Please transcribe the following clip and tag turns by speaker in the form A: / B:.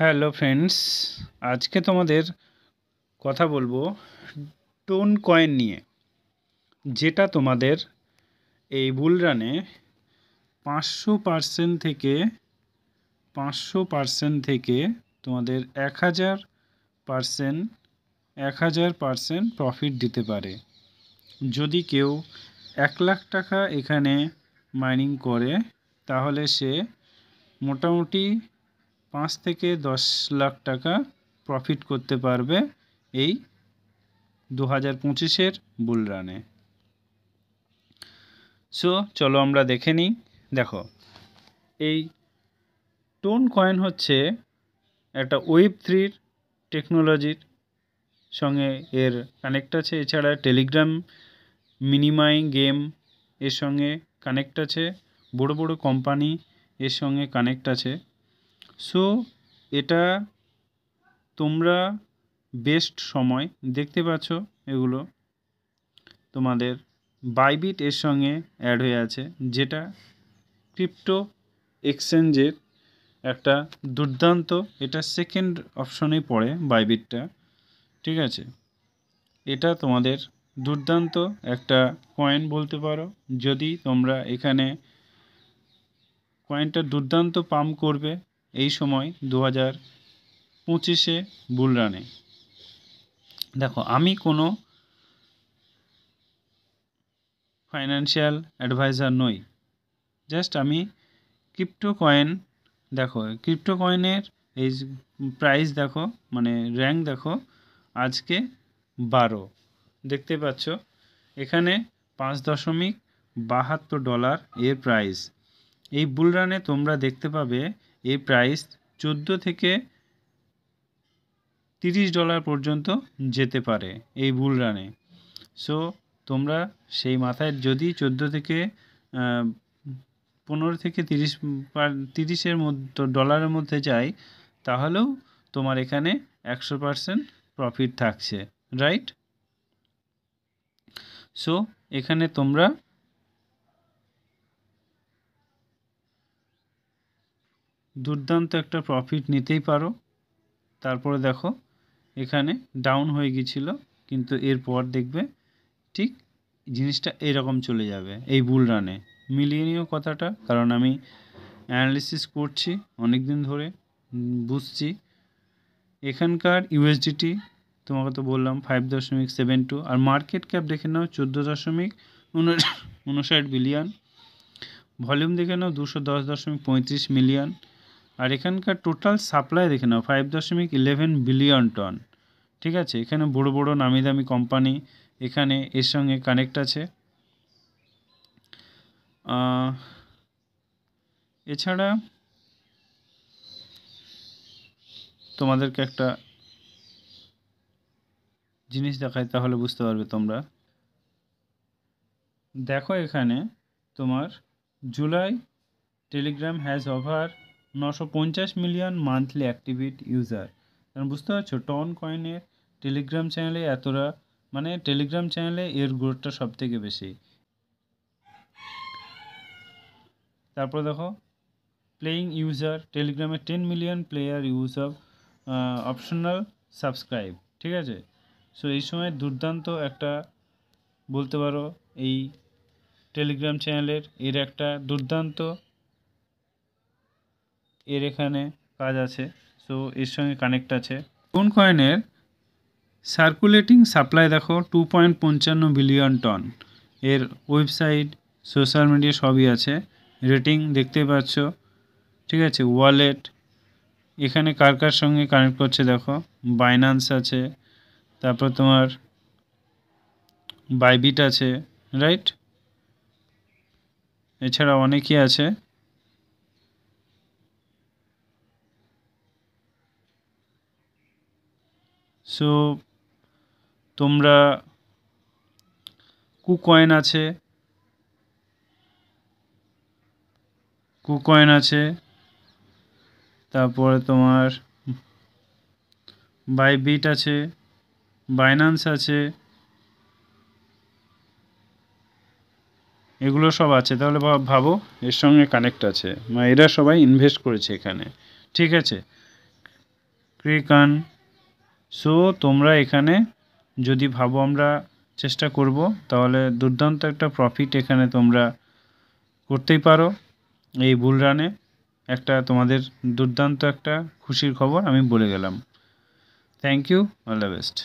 A: Hello friends, আজকে তোমাদের কথা বলবো টোন কয়েন নিয়ে, যেটা তোমাদের এই বুল রানে 500% থেকে তোমাদের 1000% প্রফিট দিতে পারে। যদি কেউ 1,00,000 টাকা এখানে মাইনিং করে, তাহলে সে মোটামুটি 5 থেকে 10 লাখ টাকা প্রফিট করতে পারবে এই 2025-এর বুল রানে। সো চলো আমরা দেখে নিই। দেখো, এই টোন কয়েন হচ্ছে একটা Web3 টেকনোলজির সঙ্গে এর কানেক্ট আছে। এছাড়া টেলিগ্রাম মিনিমাইং গেম এর সঙ্গে কানেক্ট আছে, বড় বড় কোম্পানি এর সঙ্গে কানেক্ট আছে। সো এটা তোমরা বেস্ট সময় দেখতে পাচ্ছ, এগুলো তোমাদের বাইবিট এর সঙ্গে অ্যাড হয়ে আছে, যেটা ক্রিপ্টো এক্সচেঞ্জের একটা দুর্দান্ত, এটা সেকেন্ড অপশনেই পড়ে বাইবিটটা, ঠিক আছে। এটা তোমাদের দুর্দান্ত একটা কয়েন বলতে পারো। যদি তোমরা এখানে কয়েনটা দুর্দান্ত পাম্প করবে এই সময় 2025-এ বুল রানে। দেখো, আমি কোনো ফাইন্যান্সিয়াল অ্যাডভাইজার নই, জাস্ট আমি ক্রিপ্টো কয়েন, দেখো ক্রিপ্টো কয়েনের এই প্রাইস দেখো, মানে র্যাঙ্ক দেখো, আজকে 12 দেখতে পাচ্ছ। এখানে $5.72 এর প্রাইস। এই বুল রানে তোমরা দেখতে পাবে এই প্রাইস $14 থেকে $30 পর্যন্ত যেতে পারে এই বুল রানে। সো তোমরা সেই মাথায়, যদি 14 থেকে 15 থেকে 30-এর মধ্যে ডলারের মধ্যে যায়, তাহলেও তোমার এখানে 100% প্রফিট থাকছে, রাইট? সো এখানে তোমরা দুর্দান্ত একটা প্রফিট নিতেই পারো। তারপরে দেখো, এখানে ডাউন হয়ে গিয়েছিল, কিন্তু এরপর দেখবে ঠিক জিনিসটা এরকম চলে যাবে এই বুল রানে। মিলিয়ে নিও কথাটা, কারণ আমি অ্যানালিসিস করছি অনেক দিন ধরে, বুঝছি। এখানকার ইউএসডিটি তোমাকে তো বললাম 5.72, আর মার্কেট ক্যাপ দেখে নাও 14.59 বিলিয়ন, ভলিউম দেখে নাও 210.35 মিলিয়ন, আর এখানকার টোটাল সাপ্লাই দেখে নাও 5.11 বিলিয়ন টন, ঠিক আছে। এখানে বড় বড় নামি দামি কোম্পানি এখানে এর সঙ্গে কানেক্ট আছে। এছাড়া তোমাদেরকে একটা জিনিস দেখাই, তাহলে বুঝতে পারবে তোমরা। দেখো, এখানে তোমার July Telegram has over 950 million monthly active user. কারণ বুঝতে পারছো, টন কয়েনের টেলিগ্রাম চ্যানেলে এতটা, মানে টেলিগ্রাম চ্যানেলে এর গ্রোথটা সব থেকে বেশি। তারপর দেখো, প্লেয়িং ইউজার টেলিগ্রামে 10 million player use of optional subscribe, ঠিক আছে। সো এই সময় দুর্দান্ত একটা বলতে পারো এই টেলিগ্রাম চ্যানেলের এর একটা দুর্দান্ত এর এখানে কাজ আছে। সো এর সঙ্গে কানেক্ট আছে। কোন কয়েনের সার্কুলেটিং সাপ্লাই দেখো 2.55 বিলিয়ন টন, এর ওয়েবসাইট, সোশ্যাল মিডিয়া সবই আছে, রেটিং দেখতে পাচ্ছ, ঠিক আছে। ওয়ালেট এখানে কার কার সঙ্গে কানেক্ট করছে দেখো, বাইন্যান্স আছে, তারপর তোমার বাইবিট আছে, রাইট? এছাড়া অনেকই আছে। সো তোমরা কুকয়েন আছে, তারপরে তোমার বাইবিট আছে, বাইন্যান্স আছে, এগুলো সব আছে। তাহলে ভাবো এর সঙ্গে কানেক্ট আছে, মানে এরা সবাই ইনভেস্ট করেছে এখানে, ঠিক আছে। ক্রেকান। সো তোমরা এখানে যদি ভাবো আমরা চেষ্টা করব, তাহলে দুর্দান্ত একটা প্রফিট এখানে তোমরা করতেই পারো। এই বুল রানে একটা তোমাদের দুর্দান্ত একটা খুশির খবর আমি বলে গেলাম। Thank you, all the best.